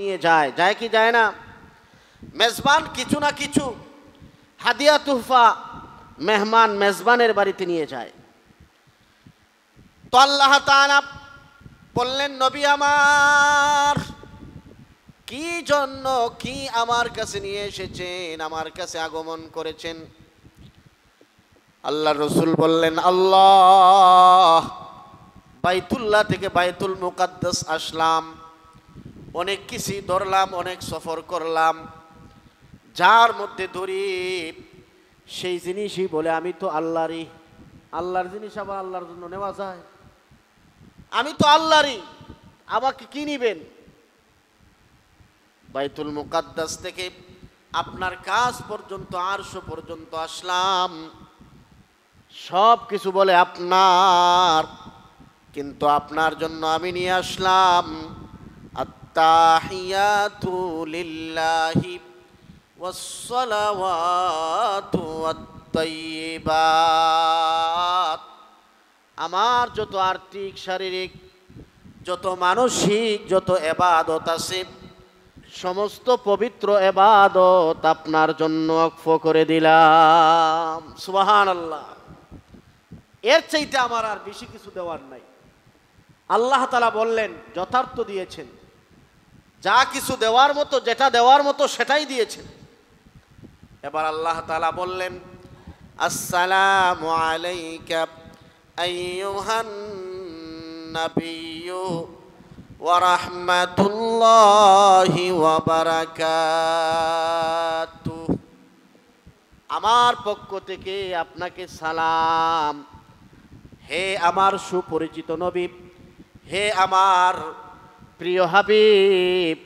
নিয়ে যায়, যায় কি যায় না? মেজবান কিছু না কিছু হাদিয়া তুহফা মেহমান মেজবানের বাড়িতে নিয়ে যায়। তো আল্লাহ তাআলা বললেন, নবী আমার কি জন্য কি আমার কাছে নিয়ে এসেছেন, আমার কাছে আগমন করেছেন? আল্লাহ রসুল বললেন, আল্লাহ বাইতুল্লাহ থেকে বাইতুল মুকাদ্দাস আসলাম, অনেক কিছু ধরলাম, অনেক সফর করলাম, যার মধ্যে ধরি সেই জিনিসই বলে আমি তো আল্লাহরই। আল্লাহর জিনিস আবার আল্লাহর জন্য নেওয়া যায়? আমি তো আল্লাহরই, আমাকে কি নিবেন? বাইতুল মুকাদ্দাস থেকে আপনার কাজ পর্যন্ত, আরশ পর্যন্ত আসলাম, সব কিছু বলে আপনার, কিন্তু আপনার জন্য আমি নিয়ে আসলাম আত্তাহিয়াতু লিল্লাহি ওয়াসসালাওয়াতু ওয়াত-তাইয়্যিবাত। আমার যত আর্থিক, শারীরিক, যত মানসিক, যত ইবাদত আছে, সমস্ত পবিত্র ইবাদত আপনার জন্য ওয়াকফ করে দিলাম। সুবহানাল্লাহ। এর চাইতে আমার আর বেশি কিছু দেওয়ার নাই। আল্লাহ তাআলা বললেন, যথার্থ দিয়েছেন, যা কিছু দেওয়ার মতো, যেটা দেওয়ার মতো সেটাই দিয়েছেন। এবার আল্লাহ তাআলা বললেন, আসসালামু আলাইকা আইয়ুহান নাবিয়্যু ওয়া রাহমাতুল্লাহি ওয়া বারাকাতুহু। আমার পক্ষ থেকে আপনাকে সালাম, হে আমার সুপরিচিত নবী, হে আমার প্রিয় হাবিব,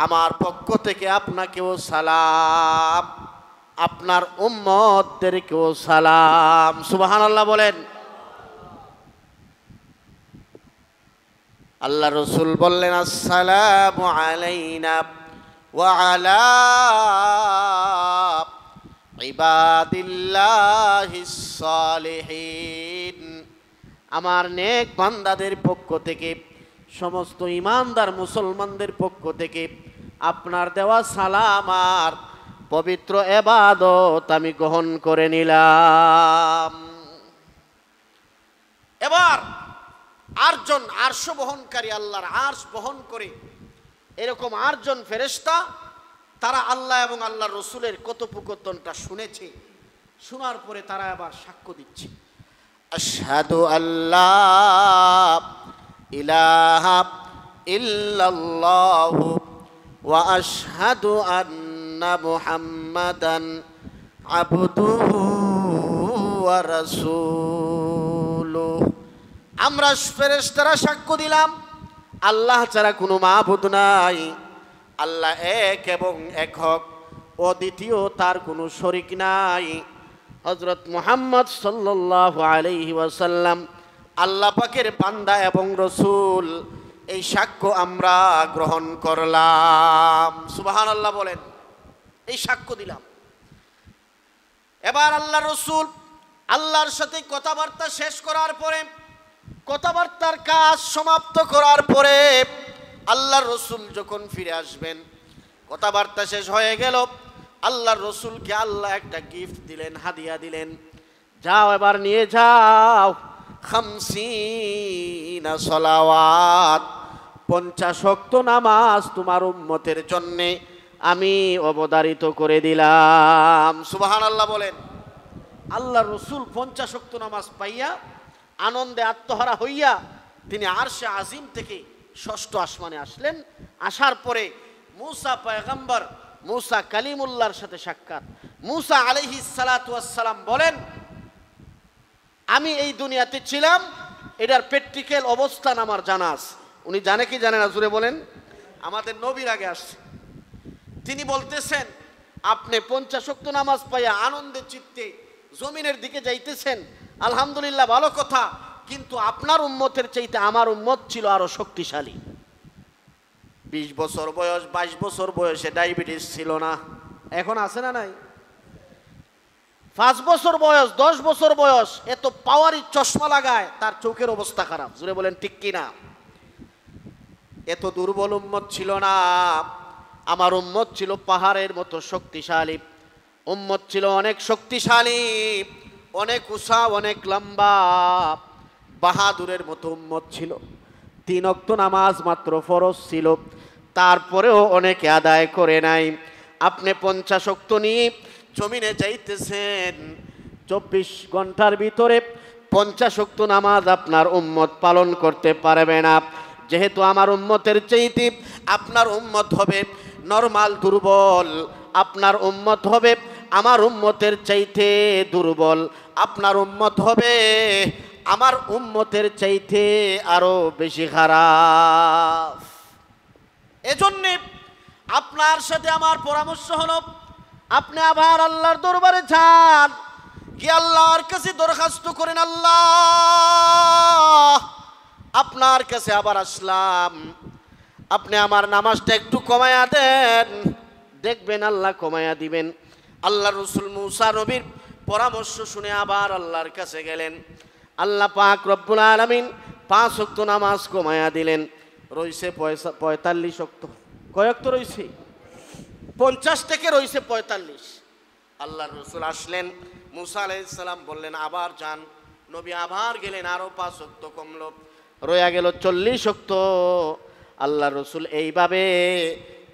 আমার পক্ষ থেকে আপনাকেও সালাম, আপনার উম্মতদেরকেও সালাম। সুবহানাল্লাহ বলেন। আল্লাহ রসুল বললেন, আসসালামু আলাইনা ওয়া আলা ইবাদিল্লাহিস সালিহিন। আমার নেক বান্দাদের পক্ষ থেকে, সমস্ত ঈমানদার মুসলমানদের পক্ষ থেকে আপনার দেওয়া সালাম আর পবিত্র ইবাদত আমি গ্রহণ করে নিলাম। এবার আটজন আরশ বহনকারী, আল্লাহর আরশ বহন করে এরকম আটজন ফেরেশতা, তারা আল্লাহ এবং আল্লাহর রসুলের কথোপকথনটা শুনেছে। শোনার পরে তারা আবার সাক্ষ্য দিচ্ছে, আশহাদু আল্লাহ ইলাহা ইল্লাল্লাহু ওয়া আশহাদু আন্না মুহাম্মাদান আবদুহু ওয়া রাসূলুহু। আমরা ফেরেশতারা সাক্ষ্য দিলাম, আল্লাহ ছাড়া কোনো মাবুদ নাই, আল্লাহ এক এবং একক, অদ্বিতীয়, তার কোনো শরীক নাই। হযরত মুহাম্মদ সাল্লাল্লাহু আলাইহি ওয়াসাল্লাম আল্লাহ পাকের বান্দা এবং রসুল, এই সাক্ষ্য আমরা গ্রহণ করলাম। সুবহানাল্লাহ বলেন। এই সাক্ষ্য দিলাম। এবার আল্লাহ রসুল আল্লাহর সাথে কথাবার্তা শেষ করার পরে, কথাবার্তার কাজ সমাপ্ত করার পরে আল্লাহর রসুল যখন ফিরে আসবেন, কথাবার্তা শেষ হয়ে গেল, আল্লাহর রসুলকে আল্লাহ একটা গিফট দিলেন, হাদিয়া দিলেন। যাও, এবার নিয়ে যাও 50 সলাওয়াত, 50 ওয়াক্ত নামাজ তোমার উম্মতের জন্যে আমি অবধারিত করে দিলাম। সুবহানাল্লাহ বলেন। আল্লাহর রসুল 50 ওয়াক্ত নামাজ পাইয়া আনন্দে আত্মহারা হইয়া তিনি আরশে আজিম থেকে 6ষ্ঠ আসমানে আসলেন। আসার পরে মূসা পয়গম্বর, মূসা কালিমুল্লাহর সাথে সাক্ষাৎ। মূসা আলাইহিস সালাতু ওয়াস সালাম বলেন, আমি এই দুনিয়াতে ছিলাম, এটার প্র্যাকটিক্যাল অবস্থান আমার জানা আছে। উনি জানে কি জানে না জুড়ে বলেন? আমাদের নবীর আগে আসছে। তিনি বলতেছেন, আপনি 50 ওয়াক্ত নামাজ পাইয়া আনন্দে চিত্তে জমিনের দিকে যাইতেছেন, আলহামদুলিল্লাহ, ভালো কথা, কিন্তু আপনার উম্মতের চাইতে আমার উম্মত ছিল আরো শক্তিশালী। 20 বছর বয়স, 22 বছর বয়সে ডায়াবেটিস ছিল না, এখন আছে না নাই? 5 বছর বয়স, 10 বছর বয়স, এত পাওয়ারি চশমা লাগায়, তার চোখের অবস্থা খারাপ। জুড়ে বলেন ঠিক কিনা? এত দুর্বল উম্মত ছিল না। আমার উম্মত ছিল পাহাড়ের মতো শক্তিশালী, উম্মত ছিল অনেক শক্তিশালী, অনেক উঁচা, অনেক লম্বা, বাহাদুরের মতো উম্মত ছিল। 3 ওয়াক্ত নামাজ মাত্র ফরজ ছিল, তারপরেও অনেকে আদায় করে নাই। আপনি 50 ওয়াক্ত নিয়ে জমিনে যাইতেছেন, 24 ঘন্টার ভিতরে 50 ওয়াক্ত নামাজ আপনার উম্মত পালন করতে পারবে না। যেহেতু আমার উম্মতের চাইতে আপনার উম্মত হবে নরমাল দুর্বল, আপনার উম্মত হবে আমার উম্মতের চাইতে দুর্বল, আপনার উম্মত হবে আমার উম্মতের চাইতে আরো বেশি খারাপ। এজন্যে আপনার সাথে আমার পরামর্শ হলো, আপনি আবার আল্লাহর দরবারে যান, গিয়ে আল্লাহর কাছে দরখাস্ত করেন, আল্লাহ আপনার কাছে আবার আসলাম, আপনি আমার নামাজটা একটু কমায়া দেন। দেখবেন আল্লাহ কমায়া দিবেন। আল্লাহ রসুল মুসা নবীর পরামর্শ শুনে আবার আল্লাহর কাছে গেলেন। আল্লাহ পাক রব্বুল আলামিন 5 ওয়াক্ত নামাজ কমায়া দিলেন। রইছে 45 ওয়াক্ত। কয় ওয়াক্ত রইছে? 50 থেকে রইছে 45। আল্লাহর রসুল আসলেন, মুসা আলাইহিস সালাম বললেন আবার যান। নবী আবার গেলেন, আরো 5 ওয়াক্ত কমলো, রয়া গেল 40 ওয়াক্ত। আল্লাহ রসুল এইভাবে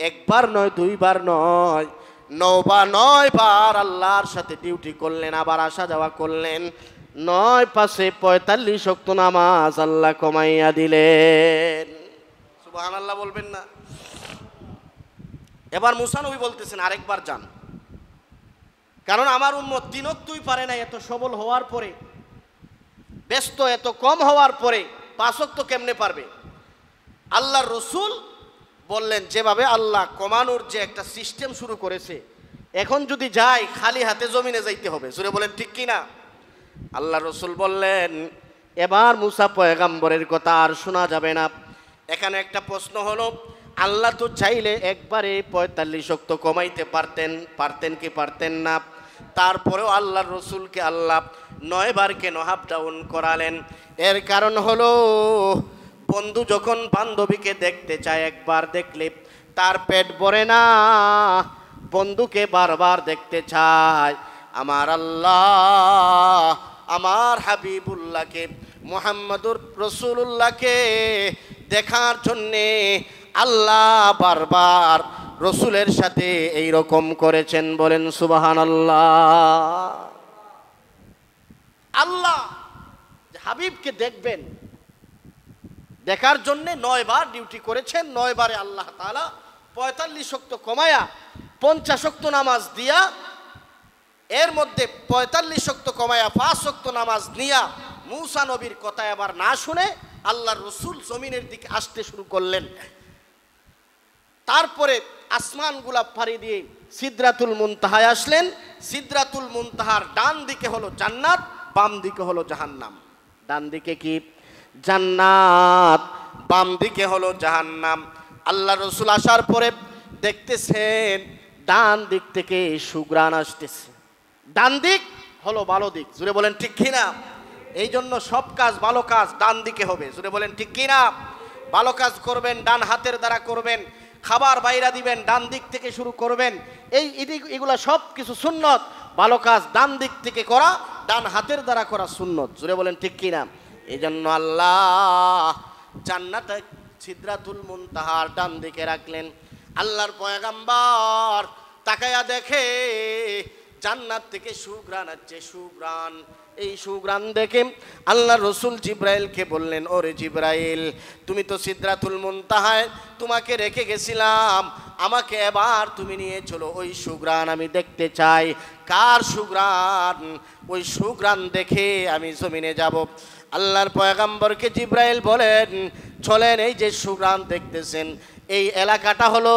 একবার নয়, 2 বার নয়, 9 বা 9 বার আল্লাহর সাথে ডিউটি করলেন, আবার আসা যাওয়া করলেন। 9 পাশে 45 ওয়াক্ত নামাজ আল্লাহ কমাইয়া দিলেন। সুবহানাল্লাহ বলবেন না? এবার মুসা নবী বলতেছেন আরেকবার যান, কারণ আমার উম্মত 3 ওয়াক্তই পারে না। এত সবল হওয়ার পরে, ব্যস্ত এত কম হওয়ার পরে 5 ওয়াক্ত কেমনে পারবে? আল্লাহর রসুল বললেন, যেভাবে আল্লাহ কমানোর যে একটা সিস্টেম শুরু করেছে, এখন যদি যাই খালি হাতে জমিনে যাইতে হবে। জোরে বলেন ঠিক কি না? আল্লাহ রসুল বললেন এবার মুসা পয়গাম্বরের কথা আর শোনা যাবে না। এখানে একটা প্রশ্ন হলো, আল্লাহ তো চাইলে একবারে 45 ওয়াক্ত কমাইতে পারতেন কি পারতেন না? তারপরেও আল্লাহর রসুলকে আল্লাহ 9 বার কেন হাফ ডাউন করালেন? এর কারণ হলো, বন্ধু যখন বান্ধবীকে দেখতে চায়, একবার দেখলে তার পেট ভরে না, বন্ধুকে বারবার দেখতে চায়। আমার আল্লাহ আমার হাবিবুল্লাহকে, মুহাম্মদুর রাসূলুল্লাহকে দেখার জন্যে আল্লাহ বারবার রসুলের সাথে এই রকম করেছেন। বলেন সুবহানাল্লাহ। আল্লাহ হাবিবকে দেখবেন, দেখার জন্যে 9 বার ডিউটি করেছেন। 9 বারে আল্লাহ তাআলা 45 ওয়াক্ত কমায়া 50 ওয়াক্ত নামাজ দিয়া, এর মধ্যে 45 ওয়াক্ত কমায়া 5 ওয়াক্ত নামাজ নিয়া মুসা নবীর কথা আবার না শুনে আল্লাহর রসুল জমিনের দিকে আসতে শুরু করলেন। তারপরে আসমানগুলা পাড়ি দিয়ে সিদরাতুল মুনতাহায় আসলেন। সিদরাতুল মুনতাহার ডান দিকে হলো জান্নাত, বাম দিকে হলো জাহান্নাম। ডান দিকে কি? জান্নাত, বাম দিকে হলো জাহান্নাম। আল্লাহ রসুল আসার পরে দেখতেছেন ডান দিক থেকে সুঘ্রাণ আসতেছে। ডান দিক হলো ভালো দিক। জুড়ে বলেন ঠিক কিনা? এই জন্য সব কাজ, ভালো কাজ ডান দিকে হবে। জুড়ে বলেন ঠিক কিনা? ভালো কাজ করবেন ডান হাতের দ্বারা করবেন, খাবার বাইরা দিবেন ডান দিক থেকে শুরু করবেন। এগুলা সব কিছু সুন্নত। ভালো কাজ ডান দিক থেকে করা, ডান হাতের দ্বারা করা সুন্নত। জুড়ে বলেন ঠিক কিনা? এই জন্য আল্লাহ জান্নাত সিদরাতুল মুনতাহার ডান দিকে রাখলেন। আল্লাহর পয়গাম্বর তাকায়া দেখে জান্নাত থেকে সুঘ্রাণ আসছে, সুঘ্রাণ। এই সুঘ্রাণ দেখে আল্লাহ রসুল জিব্রাইলকে বললেন, ওরে জিব্রাইল, তুমি তো সিদরাতুল মুনতাহায় তোমাকে রেখে গেছিলাম, আমাকে এবার তুমি নিয়ে চলো, ওই সুঘ্রাণ আমি দেখতে চাই। কার সুঘ্রাণ? ওই সুঘ্রাণ দেখে আমি জমিনে যাব। আল্লাহর পয়গাম্বরকে জিব্রাইল বলেন, চলেন, এই যে সুঘ্রাণ দেখতেছেন এই এলাকাটা হলো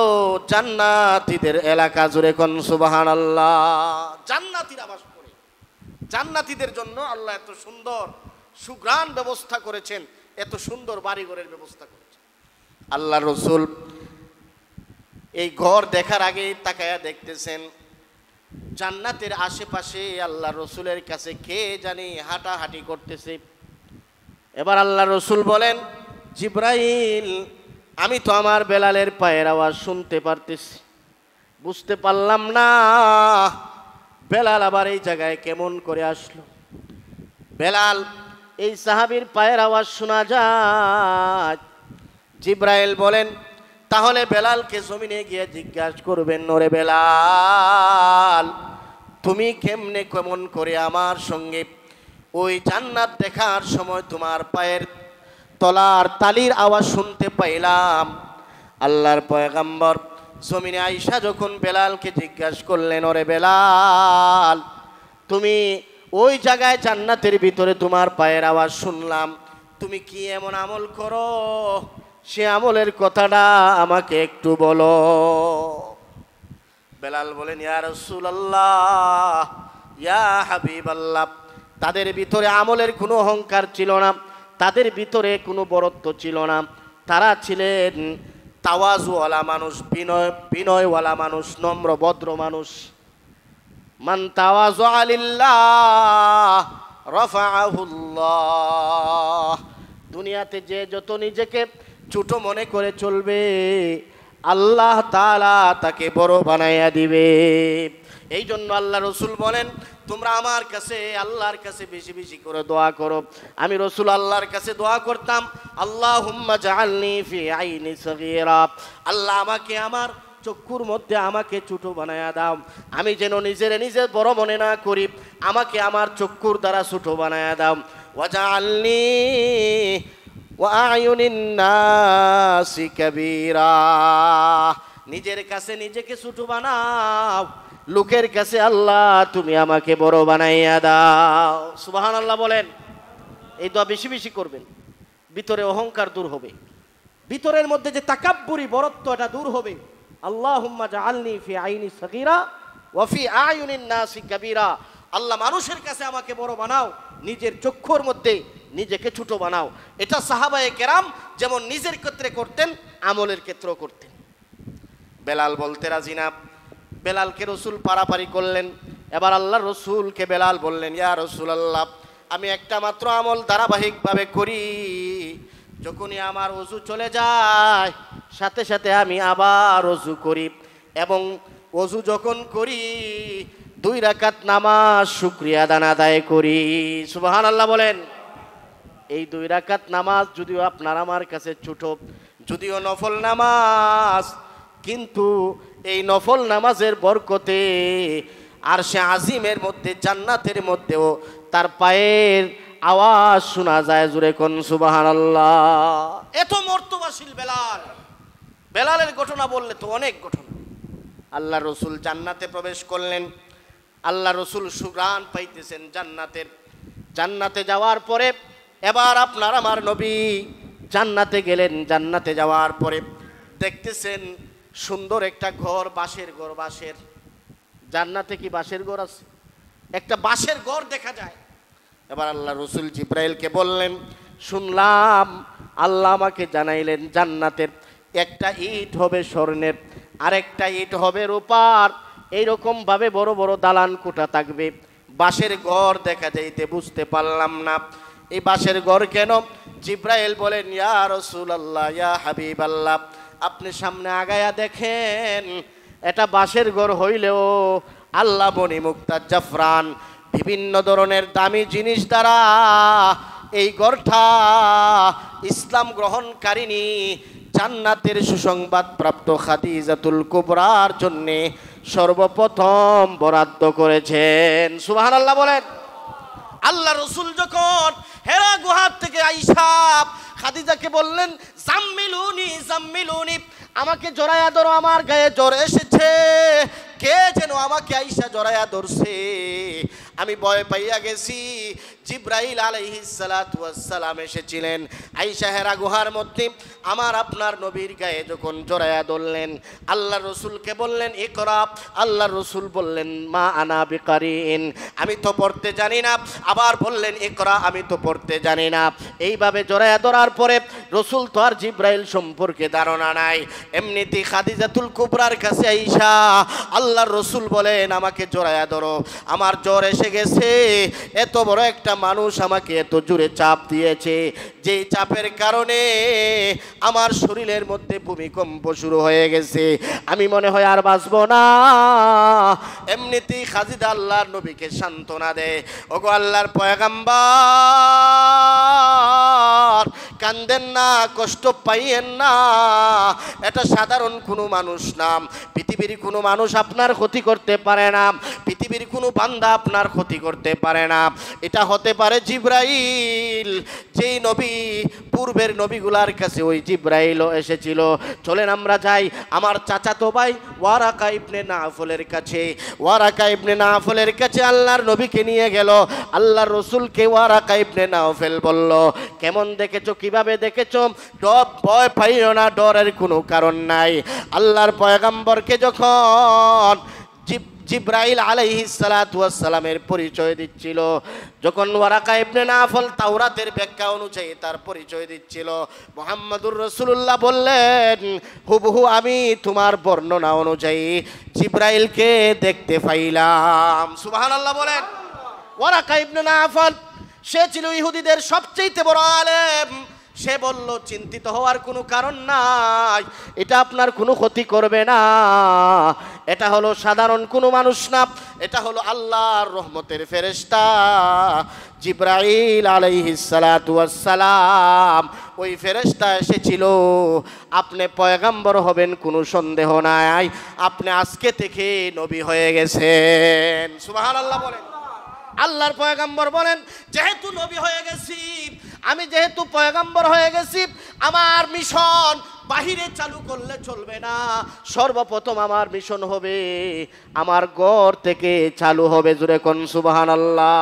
জান্নাতীদের এলাকা। জুড়ে কোন সুবহানাল্লাহ। জান্নাতীরা বাস করে। জান্নাতীদের জন্য আল্লাহ এত সুন্দর সুঘ্রাণ ব্যবস্থা করেছেন, এত সুন্দর বাড়িঘরের ব্যবস্থা করেছেন। আল্লাহ রসুল এই ঘর দেখার আগে তাকায়া দেখতেছেন জান্নাতের আশেপাশে আল্লাহ রসুলের কাছে কে জানি হাঁটাহাঁটি করতেছে। এবার আল্লাহ রসুল বলেন, জিব্রাইল আমি তো আমার বেলালের পায়ের আওয়াজ শুনতে পারতেছি, বুঝতে পারলাম না বেলাল আবার এই জায়গায় কেমন করে আসলো। বেলাল এই সাহাবীর পায়ের আওয়াজ শোনা যায়। জিব্রাইল বলেন, তাহলে বেলালকে জমিনে গিয়ে জিজ্ঞাসা করবেন, ওরে বেলাল তুমি কেমনে কেমন করে আমার সঙ্গে ওই জান্নাত দেখার সময় তোমার পায়ের তলার তালির আওয়াজ শুনতে পাইলাম। আল্লাহর পয়গম্বর জমিনে আয়েশা যখন বেলালকে জিজ্ঞাসা করলেন, ওরে বেলাল তুমি ওই জায়গায় জান্নাতের ভিতরে তোমার পায়ের আওয়াজ শুনলাম, তুমি কি এমন আমল করো, সে আমলের কথাটা আমাকে একটু বলো। বেলাল বলেন, ইয়া রাসূলুল্লাহ, ইয়া হাবিবাল্লাহ। তাদের ভিতরে আমলের কোনো অহংকার ছিল না, তাদের ভিতরে কোনো বরত্ব ছিল না, তারা ছিলেন তাওয়াজুওয়ালা মানুষ, বিনয়ওয়ালা মানুষ, নম্র ভদ্র মানুষ। মান তাওয়াজুআ লিল্লাহ রাফাআহুল্লাহ। দুনিয়াতে যে যত নিজেকে ছোট মনে করে চলবে, আল্লাহ তাআলা তাকে বড় বানাইয়া দিবে। এই জন্য আল্লাহ রসুল বলেন, তোমরা আমার কাছে আল্লাহর কাছে বেশি বেশি করে দোয়া করো। আমি রসুল আল্লাহর কাছে দোয়া করতাম, আল্লাহুম্মা জাআলনি ফি আইনি সগীরা, আল্লাহ আমাকে আমার চক্ষুর মধ্যে আমাকে ছোট বানায়া দাও, আমি যেন নিজে বড় মনে না করি, আমাকে আমার চক্ষুর দ্বারা ছোট বানায়া দাও। ওয়াজআলনি ওয়া আয়ুনিন নাসি কাবীরা, নিজের কাছে নিজেকে ছোট বানাও, লোকের কাছে আল্লাহ তুমি আমাকে বড় বানাইয়া দাও। সুবহানাল্লাহ বলেন। এই দোয়া বেশি বেশি করবেন, ভিতরে অহংকার দূর হবে, ভিতরের মধ্যে যে তাকাব্বুরি বড়ত্ব এটা দূর হবে। আল্লাহুম্মা জাআলনি ফি আইনি সগীরা ওয়া ফি আয়ুনিন নাসি কাবীরা, আল্লাহ মানুষের কাছে আমাকে বড় বানাও, নিজের চক্ষুর মধ্যে নিজেকে ছোট বানাও। এটা সাহাবায়ে কেরাম যেমন নিজের ক্ষেত্রে করতেন, আমলের ক্ষেত্রেও করতেন। বেলাল বলতে রাজি না, বেলালকে রসুল পারাপারি করলেন। এবার আল্লাহ রসুলকে বেলাল বললেন, ইয়া রাসূলুল্লাহ, আমি একটা মাত্র আমল ধারাবাহিকভাবে করি, যখনই আমার ওযু চলে যায় সাথে সাথে আমি আবার ওযু করি, এবং ওযু যখন করি 2 রাকাত নামাজ শুকরিয়া দান আদায় করি। সুবহানাল্লাহ বলেন। এই 2 রাকাত নামাজ যদিও আপনার আমার কাছে ছোট, যদিও নফল নামাজ, কিন্তু এই নফল নামাজের বরকতে আরশে আজিমের মধ্যে জান্নাতের মধ্যেও তার পায়ের আওয়াজ শোনা যায়। জোরে কোন সুবহানাল্লাহ। এত মর্তবাশীল বেলাল। বেলালের ঘটনা বললে তো অনেক ঘটনা। আল্লাহ রসুল জান্নাতে প্রবেশ করলেন, আল্লাহ রসুল সুঘ্রাণ পাইতেছেন জান্নাতের। জান্নাতে যাওয়ার পরে এবার আপনার আমার নবী জান্নাতে গেলেন। জান্নাতে যাওয়ার পরে দেখতেছেন সুন্দর একটা ঘর, বাঁশের ঘর। বাঁশের, জান্নাতে কি বাঁশের ঘর আছে? একটা বাঁশের ঘর দেখা যায়। এবার আল্লাহ রসুল জিব্রাইলকে বললেন, শুনলাম আল্লাহ আমাকে জানাইলেন জান্নাতের একটা ইট হবে স্বর্ণের, আরেকটা ইট হবে রূপার। এইরকম ভাবে বড় বড় দালান কোঠা থাকবে, বাঁশের ঘর দেখা যাইতে। বুঝতে পারলাম না এই বাঁশের ঘর কেন। জিব্রাইল বলেন, ইয়া রাসূলুল্লাহ, ইয়া হাবিবাল্লাহ, আপনি সামনে আগায়া দেখেন, এটা বাঁশের ঘর হইলেও আল্লাহ বনি মুক্তা জাফরান বিভিন্ন ধরনের দামি জিনিস দ্বারা এই ঘরটা ইসলাম গ্রহণকারিনী জান্নাতের সুসংবাদ প্রাপ্ত খাদিজাতুল কুবরার জন্য সর্বপ্রথম বরাদ্দ করেছেন। সুবহানাল্লাহ বলেন। আল্লাহ রসুল যখন হেরা গুহার থেকে আয়েশা খাদিজাকে বললেন, জাম্মিলুনি জাম্মিলুনি, আমাকে জড়ায়া ধরো, আমার গায়ে জ্বর এসেছে, কে যেন আমাকে আয়েশা জড়ায়া ধরছে, আমি ভয় পাইয়া গেছি। জিব্রাইল আলাইহিস সালাতু ওয়াস সালাম এসেছিলেন আয়েশা হেরা গুহার মধ্যে। আমার আপনার নবীর গায়ে যখন জড়ায়া ধরলেন, আল্লাহ রসুলকে বললেন, ইকরা। আল্লাহ রসুল বললেন, মা আনা বিকারিন, আমি তো পড়তে জানি না। আবার বললেন, ইকরা, আমি তো পড়তে জানি না। এইভাবে জড়ায়া ধরার পরে রসুল তো আর জিব্রাইল সম্পর্কে ধারণা নাই, এমনিতেই খাদিজাতুল কুবরার কাছে আয়েশা আল্লাহর রসুল বলেন, আমাকে জড়ায়া ধরো, আমার জ্বর এসে গেছে, এত বড় একটা মানুষ আমাকে এত জোরে চাপ দিয়েছে, যে চাপের কারণে আমার শরীরের মধ্যে ভূমিকম্প শুরু হয়ে গেছে, আমি মনে হয় আর বাঁচবো না। এমনিতেই খাদিজা আল্লাহর নবীকে সান্ত্বনা দেয়, ওগো আল্লাহর পয়গম্বর কান্দেন না, কষ্ট পাইয়েন না, এটা সাধারণ কোনো মানুষ না, পৃথিবীর কোনো মানুষ আপনার ক্ষতি করতে পারে না, পৃথিবীর কোনো বান্দা আপনার ক্ষতি করতে পারে না, এটা হতে পারে জিবরাইল, যেই নবী পূর্বের নবীগুলার কাছে ওই জিবরাইলও এসেছিল। চলেন আমরা যাই আমার চাচাতো ভাই ওয়ারাকা ইবনে নাফলের কাছে। ওয়ারাকা ইবনে নাফলের কাছে আল্লাহর নবীকে নিয়ে গেল। আল্লাহর রসুলকে ওয়ারাকা ইবনে নাফল বলল, কেমন দেখেছো, কিভাবে দেখেছো? ভয় পাইও না, ডরের কোনো কারণ নাই। আল্লাহর পয়গম্বরকে যখন জিবরাইল আলাইহিস সালাতু ওয়াস সালামের পরিচয় দিচ্ছিল, যখন ওয়ারাকা ইবনে নাফল তাওরাতের ব্যাখ্যা অনুযায়ী তার পরিচয় দিচ্ছিল, মুহাম্মদুর রাসূলুল্লাহ বললেন, হুবহু আমি তোমার বর্ণনা অনুযায়ী জিবরাইলকে দেখতে পাইলাম। সুবহানাল্লাহ বলেন। ওয়ারাকা ইবনে নাফল সে ছিল ইহুদিদের সবচেয়ে বড় আলেম। সে বলল, চিন্তিত হওয়ার কোনো কারণ নাই, এটা আপনার কোনো ক্ষতি করবে না, এটা হলো সাধারণ কোনো মানুষ না, এটা হলো আল্লাহর রহমতের ফেরেশতা জিবরাইল আলাইহিস সালাতু ওয়াস সালাম। ওই ফেরেশতা এসেছিল, আপনি পয়গম্বর হবেন কোনো সন্দেহ নাই, আপনি আজকে থেকে নবী হয়ে গেছেন। সুবহানাল্লাহ বলেন। আল্লাহর পয়গম্বর বলেন, যেহেতু নবী হয়ে গেছি, আমি যেহেতু পয়গম্বর হয়ে গেছি, আমার মিশন বাহিরে চালু করলে চলবে না, সর্বপ্রথম আমার মিশন হবে আমার ঘর থেকে চালু হবে। জোরে কোন সুবহানাল্লাহ।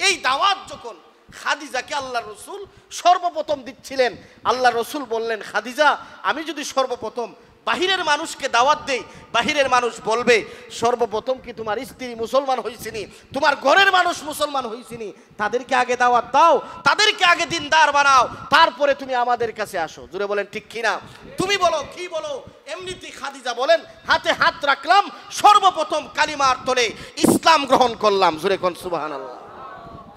এই দাওয়াত যখন খাদিজাকে আল্লাহ রসুল সর্বপ্রথম দিচ্ছিলেন, আল্লাহ রসুল বললেন, খাদিজা আমি যদি সর্বপ্রথম বাহিরের মানুষকে দাওয়াত দেই, বাহিরের মানুষ বলবে সর্বপ্রথম কি তোমার স্ত্রী মুসলমান হয়েছিনি, তোমার ঘরের মানুষ মুসলমান হয়েছিনি, তাদেরকে আগে দাওয়াত দাও, তাদেরকে আগে দিনদার বানাও, তারপরে তুমি আমাদের কাছে আসো। জোরে বলেন ঠিক কিনা? তুমি বলো, কি বলো? এমনিতেই খাদিজা বলেন, হাতে হাত রাখলাম, সর্বপ্রথম কালিমার তলে ইসলাম গ্রহণ করলাম। জোরে কোন সুবহানাল্লাহ।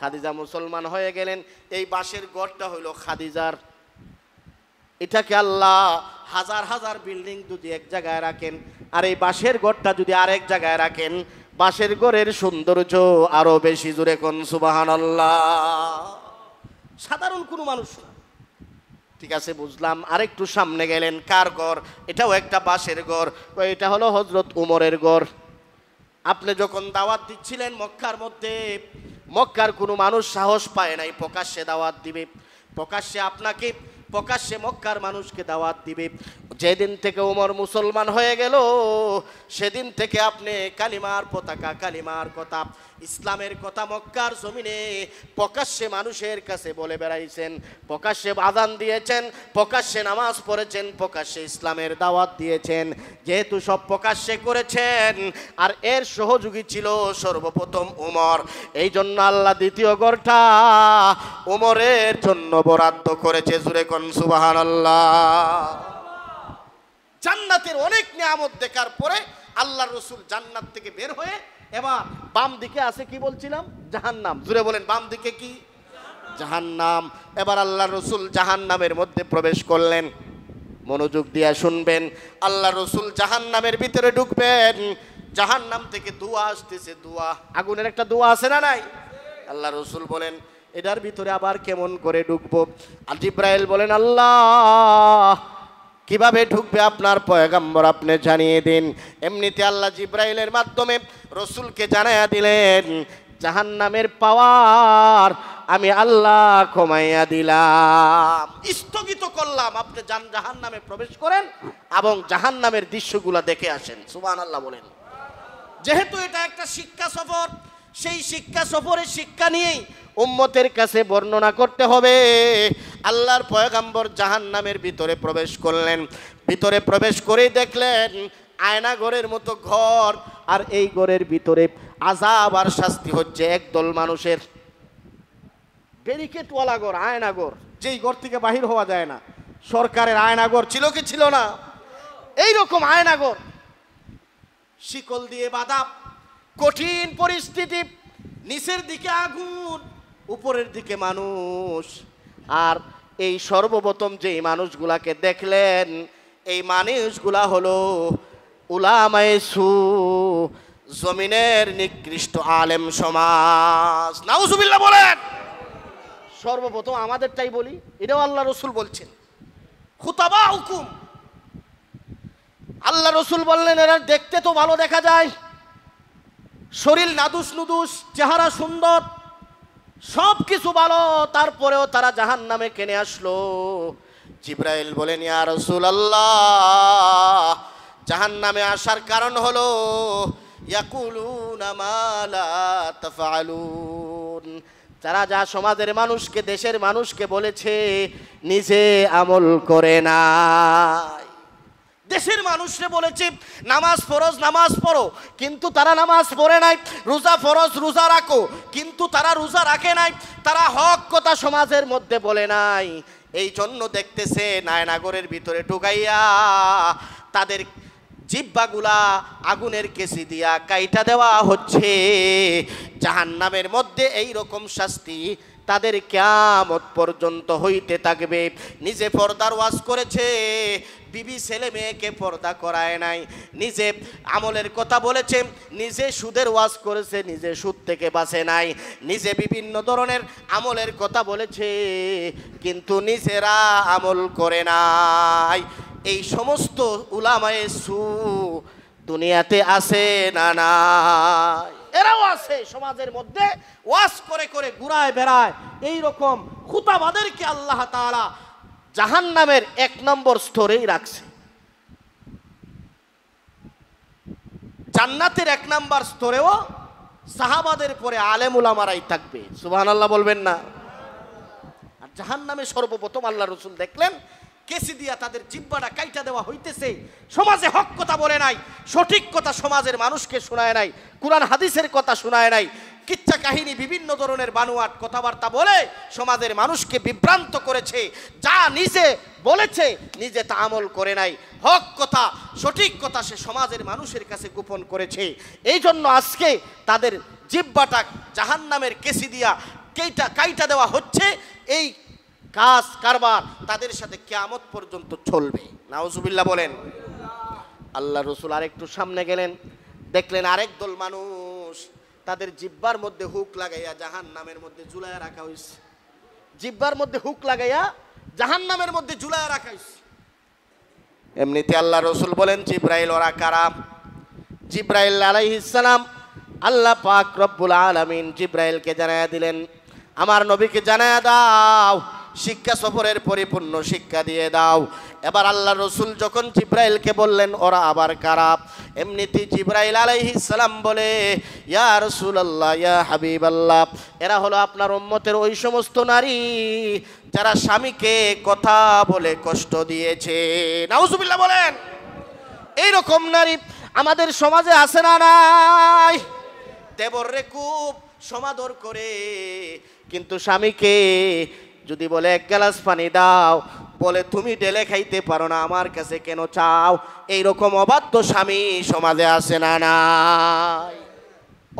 খাদিজা মুসলমান হয়ে গেলেন। এই বাঁশের ঘরটা হইল খাদিজার। এটাকে আল্লাহ হাজার হাজার বিল্ডিং যদি এক জায়গায় রাখেন, আর এই বাঁশের ঘরটা যদি আরেক জায়গায় রাখেন, বাঁশের ঘরের সৌন্দর্য আরো বেশি। জোরে কোন সুবহানাল্লাহ। সাধারণ কোনো মানুষ না। ঠিক আছে, বুঝলাম। আরেকটু সামনে গেলেন, কার ঘর? এটাও একটা বাঁশের ঘর। এটা হলো হযরত উমরের ঘর। আপনি যখন দাওয়াত দিচ্ছিলেন মক্কার মধ্যে, মক্কার কোনো মানুষ সাহস পায় নাই প্রকাশ্যে দাওয়াত দিবে, প্রকাশ্যে আপনাকে, প্রকাশ্যে মক্কার মানুষকে দাওয়াত দিবে। যেদিন থেকে উমর মুসলমান হয়ে গেল, সেদিন থেকে আপনি কালিমার পতাকা, কালিমার কথা, ইসলামের কথা মক্কার জমিনে প্রকাশ্যে মানুষের কাছে বলে বেড়াইছেন, প্রকাশ্যে আযান দিয়েছেন, প্রকাশ্যে নামাজ পড়েছেন, প্রকাশ্যে ইসলামের দাওয়াত দিয়েছেন। যেহেতু সব প্রকাশ্যে করেছেন, আর এর সহযোগী ছিল সর্বপ্রথম উমর, এই জন্য আল্লাহ দ্বিতীয় ঘরটা উমরের জন্য বরাদ্দ করেছে। জোরে কোন সুবহানাল্লাহ। জান্নাতের অনেক নিয়ামত দেখার পরে আল্লাহ রসুল জান্নাত থেকে বের হয়ে এবার বাম দিকে আছে, কি বলছিলাম? জাহান্নাম। জুড়ে বলেন, বাম দিকে কি? জাহান্নাম। এবার আল্লাহ রসুল জাহান্নামের মধ্যে প্রবেশ করলেন। মনোযোগ দিয়ে শুনবেন, আল্লাহ রসুল জাহান্নামের ভিতরে ঢুকবেন, জাহান্নাম থেকে ধোঁয়া আসতেছে, ধোঁয়া, আগুনের একটা ধোঁয়া আছে না নাই? আল্লাহ রসুল বলেন, এটার ভিতরে আবার কেমন করে ঢুকবো? আর জিবরাইল বলেন, আল্লাহ কিভাবে ঢুকবে আপনার পয়গম্বর আপনি জানিয়ে দিন। এমনিতে আল্লাহ জিবরাইলের মাধ্যমে রসুলকে জানাইয়া দিলেন, জাহান্নামের পাওয়ার আমি আল্লাহ কমাইয়া দিলাম, স্থগিত করলাম, আপনি জাহান্নামে প্রবেশ করেন এবং জাহান্নামের দৃশ্যগুলো দেখে আসেন। সুবহানাল্লাহ বলেন। যেহেতু এটা একটা শিক্ষা সফর, সেই শিক্ষা সফরের শিক্ষা নিয়েই উম্মতের কাছে বর্ণনা করতে হবে। আল্লাহর পয়গম্বর জাহান্নামের ভিতরে প্রবেশ করলেন, ভিতরে প্রবেশ করেই দেখলেন আয়নাঘরের মতো ঘর, আর এই ঘরের ভিতরে আযাব আর শাস্তি হচ্ছে একদল মানুষের। ব্যারিকেডওয়ালা ঘর, আয়নাঘর, যেই ঘর থেকে বাহির হওয়া যায় না। সরকারের আয়নাঘর ছিল কি ছিল না? এইরকম আয়নাঘর, শিকল দিয়ে বাঁধা, কঠিন পরিস্থিতি, নিচের দিকে আগুন, উপরের দিকে মানুষ। আর এই সর্বপ্রথম যেই মানুষগুলাকে দেখলেন, এই মানুষগুলা হলো উলামায়ে সু, জমিনের নিকৃষ্ট আলেম সমাজ। নাউজুবিল্লাহ বলেন। সর্বপ্রথম আমাদেরটাই বলি, এটাও আল্লাহ রসুল বলছেন, খুতাবা হুকুম। আল্লাহ রসুল বললেন এরা দেখতে তো ভালো দেখা যায়, শরীর নাদুস নুদুস, চেহারা সুন্দর, সব কিছু ভালো, তারপরেও তারা জাহান্নামে কেনে আসলো। জিবরাইল বলেন ইয়া রাসূলুল্লাহ, জাহান্নামে আসার কারণ হলো ইয়াকুলুনা মা লা তাফআলুন, যারা যা সমাজের মানুষকে, দেশের মানুষকে বলেছে, নিজে আমল করে নাই। দেশের মানুষরে বলেছে নামাজ ফরজ, নামাজ পড়ো, কিন্তু তারা নামাজ পড়ে নাই। রোজা ফরজ, রোজা রাখো, কিন্তু তারা রোজা রাখে নাই। তারা হক কথা সমাজের মধ্যে বলে নাই। এই জন্য দেখতেছে নায়নাগরের ভিতরে ঢুকাইয়া তাদের জিহ্বাগুলা আগুনের কেসি দিয়া কাইটা দেওয়া হচ্ছে। জাহান্নামের মধ্যে এই রকম শাস্তি তাদের কিয়ামত পর্যন্ত হইতে থাকবে। নিজে পর্দার ওয়াজ করেছে, বিবি ছেলে মেয়েকে পর্দা করায় নাই, নিজে আমলের কথা বলেছে, নিজে সুদের ওয়াজ করেছে, নিজে সুদ থেকে বাঁচে নাই, নিজে বিভিন্ন ধরনের আমলের কথা বলেছে, কিন্তু নিজেরা আমল করে নাই। এই সমস্ত উলামায়ে সু দুনিয়াতে আছে না নাই? এরাও আছে সমাজের মধ্যে, ওয়াজ করে করে ঘুরায় বেড়ায়। এই রকম খুতাবাদেরকে আল্লাহ তাআলা জাহান্নামের 1 নম্বর স্তরেই রাখছে। জান্নাতের 1 নম্বর স্তরেও সাহাবাদের পরে আলেম উলামারাই থাকবে। সুবহানাল্লাহ বলবেন না? আর জাহান্নামে সর্বপ্রথম আল্লাহ রাসূল দেখলেন কেসি দিয়া তাদের জিহ্বাটা কাইটা দেওয়া হইতেছে। সমাজে হক কথা বলে নাই, সঠিক কথা সমাজের মানুষকে শোনায় নাই, কুরআন হাদিসের কথা শোনায় নাই, কিচ্ছা কাহিনী বিভিন্ন ধরনের বানোয়াট কথাবার্তা বলে সমাজের মানুষকে বিভ্রান্ত করেছে। যা নিজে বলেছে, নিজে তা আমল করে নাই। হক কথা, সঠিক কথা সে সমাজের মানুষের কাছে গোপন করেছে। এই জন্য আজকে তাদের জিহ্বাটা জাহান্নামের কেসি দিয়া কাইটা দেওয়া হচ্ছে। এই কাজ কারবার তাদের সাথে কিয়ামত পর্যন্ত চলবে। নাউজুবিল্লাহ বলেন। আল্লাহ রসুল আরেকটু সামনে গেলেন, দেখলেন আরেক দল মানুষ, তাদের জিহ্বার মধ্যে হুক লাগাইয়া জাহান্নামের মধ্যে ঝুলাইয়া রাখা হয়েছে। জিহ্বার মধ্যে হুক লাগাইয়া জাহান্নামের মধ্যে ঝুলাইয়া রাখা হয়েছে। এমনিতে আল্লাহ রসুল বলেন জিব্রাইল ওরা কারা? জিব্রাইল আলাইহিস সালাম, আল্লাহ পাক রব্বুল আলামিন জিব্রাইলকে জানায়া দিলেন, আমার নবীকে জানায়া দাও, শিক্ষা সফরের পরিপূর্ণ শিক্ষা দিয়ে দাও। এবার আল্লাহ রসুল যখন জিব্রাইলকে বললেন ওরা আবার কারা, এমনিতে জিব্রাইল আলাইহিস সালাম বলে ইয়া রাসূলুল্লাহ, ইয়া হাবিবাল্লাহ, এরা হলো আপনার উম্মতের ওই সমস্ত নারী যারা স্বামীকে কথা বলে কষ্ট দিয়েছে। নাউজুবিল্লাহ বলেন। এই রকম নারী আমাদের সমাজে আছে না নাই? দেবররে খুব সমাদর করে, কিন্তু স্বামীকে যদি বলে 1 গ্লাস পানি দাও, বলে তুমি ঢেলে খাইতে পারো না, আমার কাছে কেন চাও? এইরকম অবাধ্য স্বামী সমাজে আছে না নাই?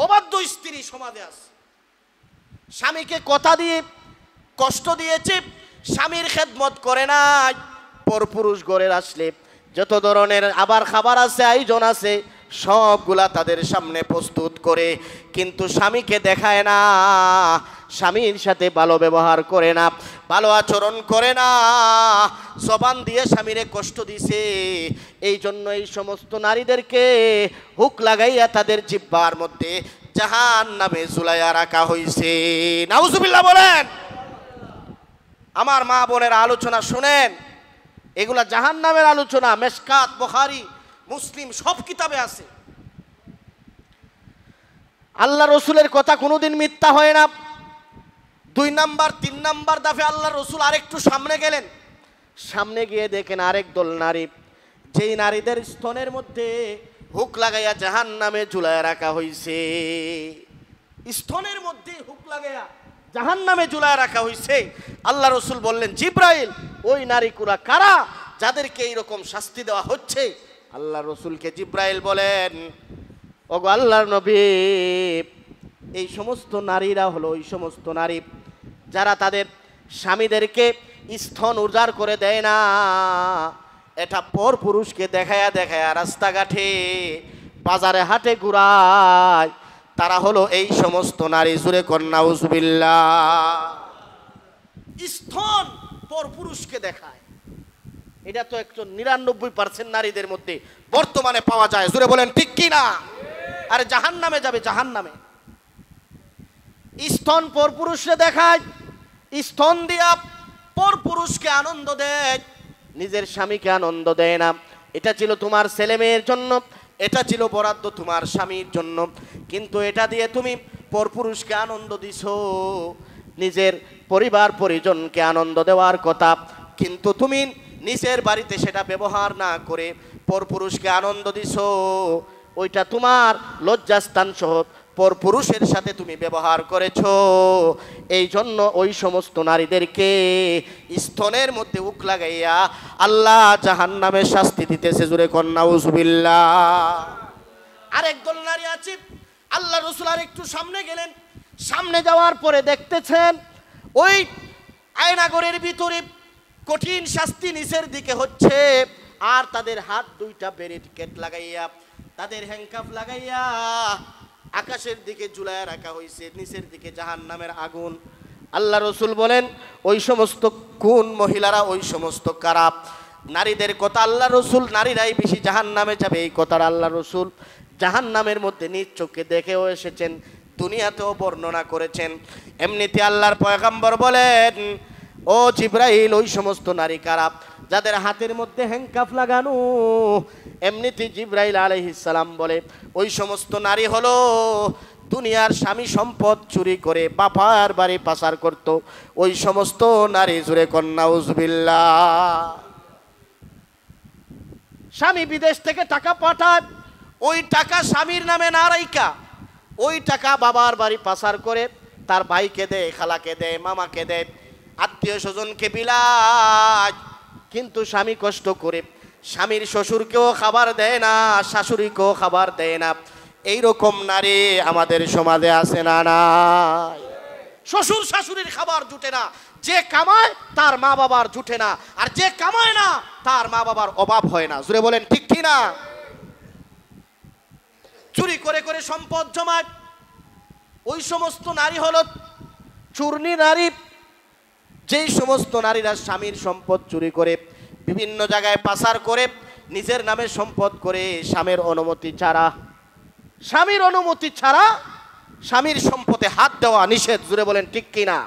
অবাধ্য স্ত্রী সমাজে আছে। স্বামীকে কথা দিয়ে কষ্ট দিয়েছে, স্বামীর খেদমত করে নাই। পরপুরুষ ঘরে আসলে যত ধরনের আবার খাবার আছে, আয়োজন আছে, সবগুলা তাদের সামনে প্রস্তুত করে, কিন্তু স্বামীকে দেখায় না, স্বামীর সাথে ভালো ব্যবহার করে না, ভালো আচরণ করে না, জবান দিয়ে স্বামীরে কষ্ট দিছে। এই জন্য এই সমস্ত নারীদেরকে হুক লাগাইয়া তাদের জিহ্বার মধ্যে জাহান্নামে ঝুলাইয়া রাখা হয়েছে। নাউজুবিল্লাহ বলেন। আমার মা বোনের আলোচনা শুনেন, এগুলা জাহান্নামের আলোচনা। মেশকাত, বুখারী, মুসলিম সব কিতাবে আছে। আল্লাহ রসুলের কথা কোনোদিন মিথ্যা হয় না। 2 নাম্বার 3 নাম্বার দাফে আল্লাহ রসুল আরেকটু সামনে গেলেন। সামনে গিয়ে দেখেন আরেক দল নারী, যেই নারীদের স্তনের মধ্যে হুক লাগাইয়া জাহান্নামে ঝুলাইয়া রাখা হয়েছে। স্তনের মধ্যে হুক লাগাইয়া জাহান্নামে ঝুলাইয়া রাখা হয়েছে। আল্লাহ রসুল বললেন জিব্রাইল, ওই নারীগুলা কারা যাদেরকে এইরকম শাস্তি দেওয়া হচ্ছে? আল্লাহ রসুলকে জিব্রাইল বলেন, ওগো আল্লাহর নবী, এই সমস্ত নারীরা হলো ওই সমস্ত নারী যারা তাদের স্বামীদেরকে স্তন উজাড় করে দেয় না, এটা পর পুরুষকে দেখায়া দেখায়া রাস্তাঘাটে বাজারে হাটে ঘুরায়, তারা হলো এই সমস্ত নারী। জুরে কন্যা উজবিল্লাহ। স্তন পর পুরুষকে দেখায়, এটা তো 99% নারীদের মধ্যে বর্তমানে পাওয়া যায়। জুরে বলেন ঠিক কি না? আরে জাহান্নামে যাবে, জাহান্নামে। স্তন পর পুরুষকে দেখায়, স্তন দিয়া পর পুরুষকে আনন্দ দেয়, নিজের স্বামীকে আনন্দ দেয় না। এটা ছিল তোমার ছেলে মেয়ের জন্য, এটা ছিল বরাদ্দ তোমার স্বামীর জন্য, কিন্তু এটা দিয়ে তুমি পর পুরুষকে আনন্দ দিছো। নিজের পরিবার পরিজনকে আনন্দ দেওয়ার কথা, কিন্তু তুমি নিজের বাড়িতে সেটা ব্যবহার না করে পর পুরুষকে আনন্দ দিছো। ওইটা তোমার লজ্জাস্থান সহ পর পুরুষের সাথে তুমি ব্যবহার করেছো। এই জন্য ওই সমস্ত নারীদেরকে স্তনের মধ্যে উক লাগাইয়া আল্লাহ জাহান্নামের শাস্তি দিতেছে। জুরে কন্যা উজবিল্লাহ। আর একদল নারী আছে, আল্লাহ রসুল আর একটু সামনে গেলেন, সামনে যাওয়ার পরে দেখতেছেন ওই আয়নাগরের ভিতরে কঠিন শাস্তি নিচের দিকে হচ্ছে, আর তাদের হাত দুইটা ব্যারিকেড লাগাইয়া, তাদের হ্যান্ডকাফ লাগাইয়া আকাশের দিকে ঝুলাইয়া রাখা হয়েছে, নিচের দিকে জাহান্নামের আগুন। আল্লাহ রসুল বলেন ওই সমস্ত কোন মহিলারা, ওই সমস্ত কারা নারীদের কথা আল্লাহ রসুল, নারীরাই বেশি জাহান্নামে যাবে এই কথার আল্লাহ রসুল জাহান্নামের মধ্যে নিজ চোখে দেখেও এসেছেন, দুনিয়াতেও বর্ণনা করেছেন। এমনিতে আল্লাহর পয়গম্বর বলেন ও জিবরাইল, ওই সমস্ত নারী কারা যাদের হাতের মধ্যে হ্যান্ডকাফ লাগানো? এমনিতে জিবরাইল আলাইহিস সালাম বলে ওই সমস্ত নারী হলো দুনিয়ার স্বামী সম্পদ চুরি করে বাপার বাড়ি পাচার করত, ওই সমস্ত নারী। জুরে কন্যা উজবিল্লাহ। স্বামী বিদেশ থেকে টাকা পাঠায়, ওই টাকা স্বামীর নামে না রাইকা ওই টাকা বাবার বাড়ি পাচার করে তার ভাইকে দেয়, খালাকে দেয়, মামাকে দেয়, আত্মীয় স্বজনকে বিলায়, কিন্তু স্বামী কষ্ট করে স্বামীর শ্বশুরকেও খাবার দেয় না, শাশুড়িকেও খাবার দেয় না। এইরকম নারী আমাদের সমাজে আছে না নাই? শ্বশুর শাশুড়ির খাবার জুটে না, যে কামায় তার মা বাবার জুটে না, আর যে কামায় না তার মা বাবার অভাব হয় না। জুড়ে বলেন ঠিক কি না? চুরি করে করে সম্পদ জমায়, ওই সমস্ত নারী হলো চূর্ণী নারী। যেই সমস্ত নারীরা স্বামীর সম্পদ চুরি করে বিভিন্ন জায়গায় পাচার করে নিজের নামে সম্পদ করে স্বামীর অনুমতি ছাড়া, স্বামীর অনুমতি ছাড়া স্বামীর সম্পদে হাত দেওয়া নিষেধ। জুড়ে বলেন ঠিক কিনা?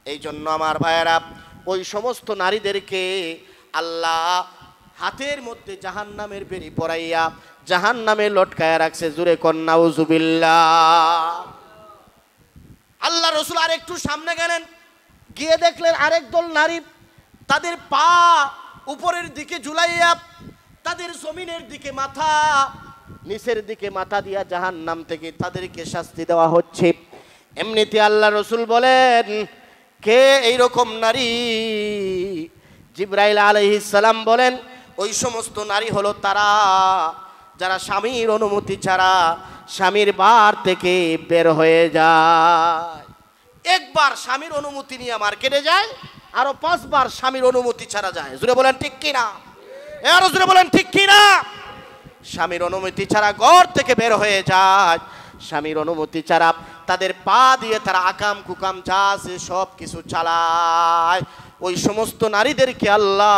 এই জন্য আমার ভাইয়েরা, ওই সমস্ত নারীদেরকে আল্লাহ হাতের মধ্যে জাহান্নামের বেড়ি পরাইয়া জাহান্নামে লটকায়া রাখছে। জুরে কন্যা উজুবিল্লাহ। আল্লাহ রসুল আর একটু সামনে গেলেন, গিয়ে দেখলেন আরেক দল নারী তাদের পা উপরের দিকে ঝুলাইয়া, তাদের জমিনের দিকে মাথা, নিচের দিকে মাথা দিয়া জাহান্নাম থেকে তাদেরকে শাস্তি দেওয়া হচ্ছে। এমনিতে আল্লাহ রসুল বলেন কে এইরকম নারী? জিবরাইল আলাইহিস সালাম বলেন ওই সমস্ত নারী হলো তারা যারা স্বামীর অনুমতি ছাড়া স্বামীর বার থেকে বের হয়ে যায়। একবার স্বামীর অনুমতি নিয়ে মার্কেটে যায়, আরো 5 বার স্বামীর অনুমতি ছাড়া যায়। জুড়ে বলেন ঠিক কিনা? আরো জুড়ে বলেন ঠিক কিনা? স্বামীর অনুমতি ছাড়া ঘর থেকে বের হয়ে যায়, স্বামীর অনুমতি ছাড়া তাদের পা দিয়ে তারা আকাম কুকাম যা আছে সব কিছু চালায়। ওই সমস্ত নারীদেরকে আল্লাহ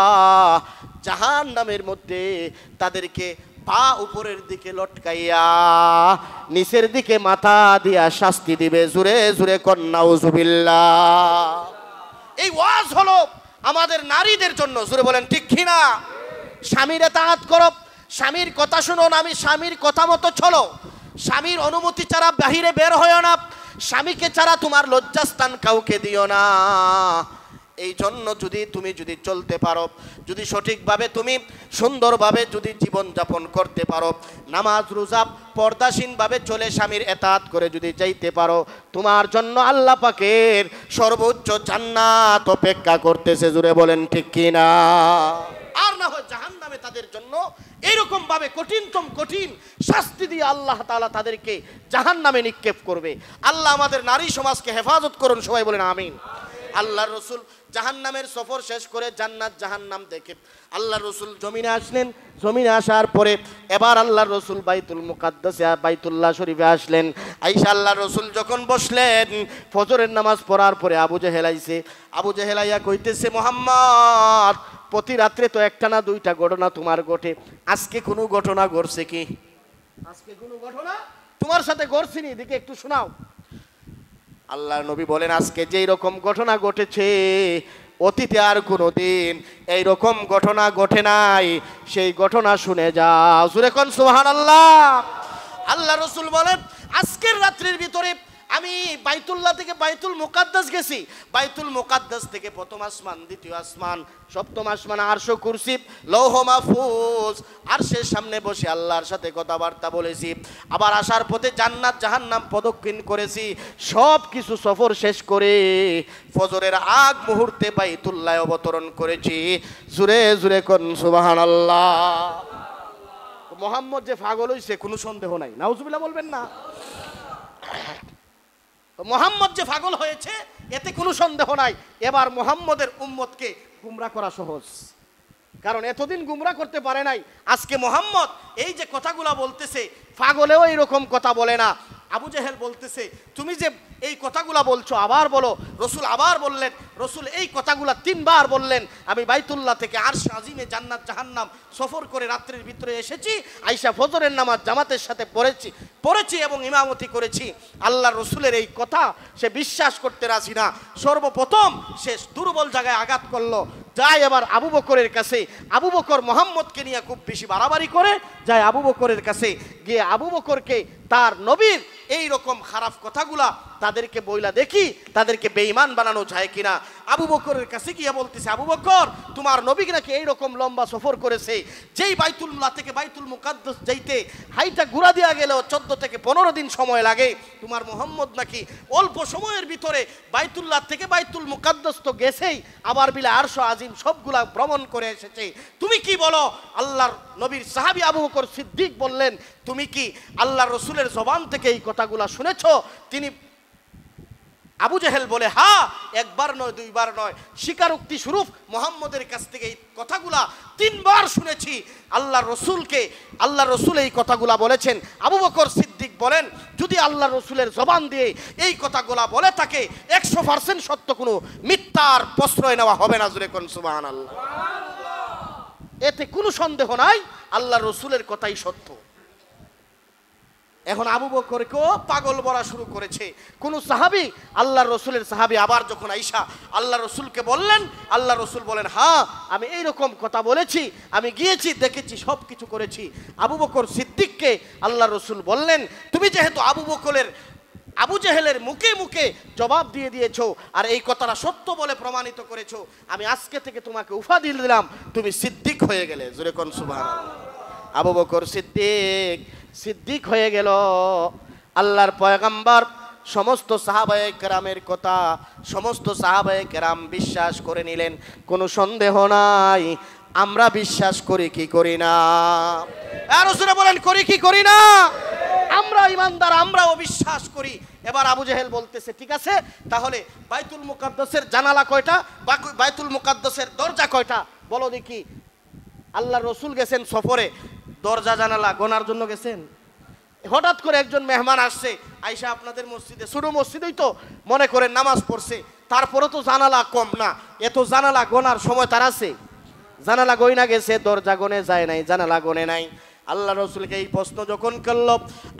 জাহান্নামের মধ্যে তাদেরকে পা উপরের দিকে লটকাইয়া নিচের দিকে মাথা দিয়া শাস্তি দিবে। জুরে জুরে কন্যা উজুবিল্লাহ। এই ওয়াজ হলো আমাদের নারীদের জন্য। জুরে বলেন ঠিক কিনা? স্বামীর ইতাআত করো, স্বামীর কথা শুনো না, আমি স্বামীর কথা মতো চলো, স্বামীর অনুমতি ছাড়া বাহিরে বের হইও না, স্বামীকে ছাড়া তোমার লজ্জাস্থান কাউকে দিও না। এই জন্য তুমি যদি চলতে পারো, যদি সঠিকভাবে তুমি সুন্দরভাবে যদি জীবনযাপন করতে পারো, নামাজ রোজা পর্দাসীনভাবে চলে স্বামীর ইতাআত করে যদি যাইতে পারো, তোমার জন্য আল্লাহ পাকের সর্বোচ্চ জান্নাত অপেক্ষা করতেছে। জুড়ে বলেন ঠিক কিনা? আর না হয় জাহান্নামে তাদের জন্য এইরকম ভাবে কঠিনতম কঠিন শাস্তি দিয়ে আল্লাহ তাআলা তাদেরকে জাহান্নামে নিক্ষেপ করবে। আল্লাহ আমাদের নারী সমাজকে হেফাজত করুন, সবাই বলেন আমিন। আল্লাহর রাসূল জাহান্নামের সফর শেষ করে জান্নাত জাহান্নাম দেখে আল্লাহর রাসূল জমিনে আসলেন। জমিনে আসার পরে এবার আল্লাহর রাসূল বাইতুল মুকাদ্দাসে বাইতুল্লাহ শরীফে আসলেন। আয়েশা আল্লাহর রাসূল যখন বসলেন ফজরের নামাজ পড়ার পরে আবু জেহেল আইছে। আবু জেহেল আইয়া কইতেছে, মুহাম্মদ প্রতি রাত্রে তো একটা না দুইটা ঘটনা তোমার ঘটে, আজকে কোনো ঘটনা ঘটছে কি? আজকে কোনো ঘটনা তোমার সাথে ঘটছেনি, এদিকে একটু শোনাও। আল্লাহর নবী বলেন, আজকে যেই রকম ঘটনা ঘটেছে অতীতে আর কোনোদিন এই রকম ঘটনা ঘটে নাই, সেই ঘটনা শুনে যাও। জোরে কোন সুবহানাল্লাহ। আল্লাহ রাসূল বলেন, আজকের রাত্রির ভিতরে আমি বাইতুল্লাহ থেকে বাইতুল মুকাদ্দাস গেছি। বাইতুল মুকাদ্দাস থেকে প্রথম আসমান, দ্বিতীয় আসমান, সপ্তম আসমান, আরশ, কুরসি, লৌহ মাহফুজ, আরশের সামনে বসে আল্লাহর সাথে কথাবার্তা বলেছি। আবার আসার পথে জান্নাত জাহান্নাম প্রদক্ষিণ করেছি। সব কিছু সফর শেষ করে ফজরের আগ মুহূর্তে বাইতুল্লাহ অবতরণ করেছি। জুরে জুরে কোন সুবহানাল্লাহ। মুহাম্মদ যে পাগল হইছে কোনো সন্দেহ নাই, নাউজুবিল্লাহ বলবেন না। মুহাম্মদ যে পাগল হয়েছে এতে কোনো সন্দেহ নাই। এবার মুহাম্মদের উম্মতকে গুমরা করা সহজ, কারণ এতদিন গুমরা করতে পারে নাই। আজকে মুহাম্মদ এই যে কথাগুলা বলতেছে, পাগলেও এইরকম কথা বলে না। আবু জেহেল বলতেছে, তুমি যে এই কথাগুলা বলছো আবার বলো। রসুল আবার বললেন, রসুল এই কথাগুলা 3 বার বললেন। আমি বাইতুল্লাহ থেকে আরশ আজিমে জান্নাত জাহান্নাম সফর করে রাত্রির ভিতরে এসেছি। আয়েশা ফজরের নামাজ জামাতের সাথে পড়েছি এবং ইমামতি করেছি। আল্লাহ রসুলের এই কথা সে বিশ্বাস করতে রাজি না। সর্বপ্রথম সে দুর্বল জায়গায় আঘাত করলো। যায় এবার আবু বকরের কাছে। আবু বকর মুহাম্মদকে নিয়ে খুব বেশি বাড়াবাড়ি করে যায় আবু বকরের কাছে। গিয়ে আবু বকরকে তার নবীর এই রকম খারাপ কথাগুলা তাদেরকে বইলা দেখি তাদেরকে বেঈমান বানানো যায় কিনা। আবু বকরের কাছে গিয়ে বলতেছে, আবু বকর তোমার নবী নাকি এই রকম লম্বা সফর করেছে, যেই বাইতুল্লাহ থেকে বাইতুল মুকাদ্দাস যাইতে হাইটা ঘুরা দেওয়া গেলেও 14 থেকে 15 দিন সময় লাগে। তোমার মুহাম্মদ নাকি অল্প সময়ের ভিতরে বাইতুল্লাহ থেকে বাইতুল মুকাদ্দাস তো গেছেই, আবার বিলা আরশ আজিম সবগুলা ভ্রমণ করে এসেছে। তুমি কি বলো? আল্লাহর নবীর সাহাবী আবু বকর সিদ্দিক বললেন, তুমি কি আল্লাহর রসুলের জবান থেকে এই কথাগুলা শুনেছো? তিনি আবু জেহেল বলে, হ্যাঁ, একবার নয় দুইবার নয়, স্বীকারোক্তি স্বরূপ মুহাম্মদের কাছ থেকে এই কথাগুলা 3 বার শুনেছি। আল্লাহর রসুল এই কথাগুলা বলেছেন। আবু বকর সিদ্দিক বলেন, যদি আল্লাহর রসুলের জবান দিয়ে এই কথাগুলা বলে থাকে 100% সত্য, কোনো মিথ্যার প্রশ্রয় নেওয়া হবে না। জোরে কোন সুবহানাল্লাহ। এতে কোনো সন্দেহ নাই, আল্লাহর রসুলের কথাই সত্য। এখন আবু বকরকেও পাগল বলা শুরু করেছে। কোন সাহাবী, আল্লাহর রসুলের সাহাবী আবার যখন আয়েশা আল্লাহর রসুলকে বললেন, আল্লাহর রসুল বলেন, হ্যাঁ আমি এইরকম কথা বলেছি, আমি গিয়েছি দেখেছি, সব কিছু করেছি। আবু বকর সিদ্দিককে আল্লাহর রসুল বললেন, তুমি যেহেতু আবু জেহেলের মুখে মুখে জবাব দিয়ে দিয়েছো আর এই কথাটা সত্য বলে প্রমাণিত করেছো, আমি আজকে থেকে তোমাকে উপাধি দিলাম, তুমি সিদ্দিক হয়ে গেলে। জোরে কোন সুবহানাল্লাহ। আবু বকর সিদ্দিক হয়ে গেল। আল্লাহর পয়গম্বর সমস্ত সাহাবায়ে কেরামের কথা সমস্ত সাহাবায়ে কেরাম বিশ্বাস করে নিলেন, কোনো সন্দেহ নাই। আমরা বিশ্বাস করি কি করি না? আর রাসূল বলেন, করি কি করি না? আমরা ইমানদার, আমরাও বিশ্বাস করি। এবার আবু জেহেল বলতেছে, ঠিক আছে, তাহলে বাইতুল মুকাদ্দাসের জানালা কয়টা, বাইতুল মুকাদ্দাসের দরজা কয়টা বলো দেখি। আল্লাহর রসুল গেছেন সফরে, দরজা জানালা গোনার জন্য গেছেন? হঠাৎ করে একজন মেহমান আসছে, আয়েশা আপনাদের মসজিদে, ছোট মসজিদেই তো মনে করেন নামাজ পড়ছে, তারপরে তো জানালা কম না, এত জানালা গোনার সময় তার আছে? জানালা গয়না গেছে, দরজা গনে যায় নাই, জানালা গনে নাই। আল্লাহ রসুলকে এই প্রশ্ন যখন করল,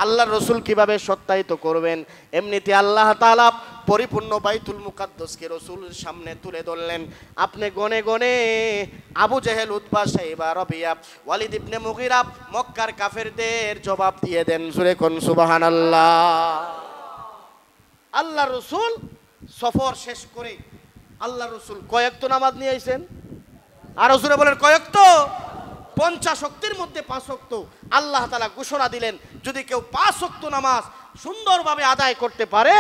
আল্লাহ রসুল কিভাবে সত্যায়িত করবেন? এমনিতে আল্লাহ তাআলা পরিপূর্ণ বাইতুল মুকাদ্দাসকে রসুলের সামনে তুলে ধরলেন। আপনি গনে গনে আবু জেহেল, উতবা, শাইবা, রবিয়া, ওয়ালিদ ইবনে মুগিরা, মক্কার কাফেরদের জবাব দিয়ে দেন। জোরে কোন সুবহানাল্লাহ। আল্লাহ রসুল সফর শেষ করে আল্লাহ রসুল কয়েকত নামাজ নিয়ে আইছেন? আর রসুলে বলেন কয়েকত? 50 ওয়াক্তের মধ্যে 5 ওয়াক্ত। আল্লাহ তাআলা ঘোষণা দিলেন, যদি কেউ 5 ওয়াক্ত নামাজ সুন্দরভাবে আদায় করতে পারে,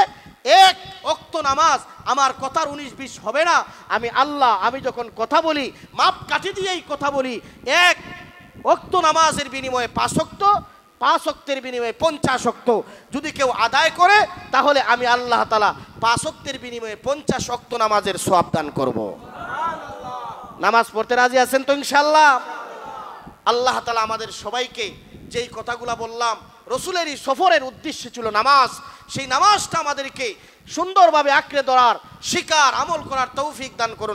1 ওয়াক্ত নামাজ আমার কথার 19-20 হবে না। আমি আল্লাহ, আমি যখন কথা বলি মাপ কাঠি দিয়েই কথা বলি, 1 ওয়াক্ত নামাজের বিনিময়ে 5 ওয়াক্ত, 5 ওয়াক্তের বিনিময়ে 50 ওয়াক্ত যদি কেউ আদায় করে, তাহলে আমি আল্লাহ তাআলা 5 ওয়াক্তের বিনিময়ে 50 ওয়াক্ত নামাজের সওয়াব দান করব। নামাজ পড়তে রাজি আছেন তো ইনশাআল্লাহ? আল্লাহ তাআলা আমাদের সবাইকে যেই কথাগুলো বললাম, রসুলেরই সফরের উদ্দেশ্য ছিল নামাজ, সেই নামাজটা আমাদেরকে সুন্দরভাবে আঁকড়ে ধরার, শিকার, আমল করার তৌফিক দান করুন।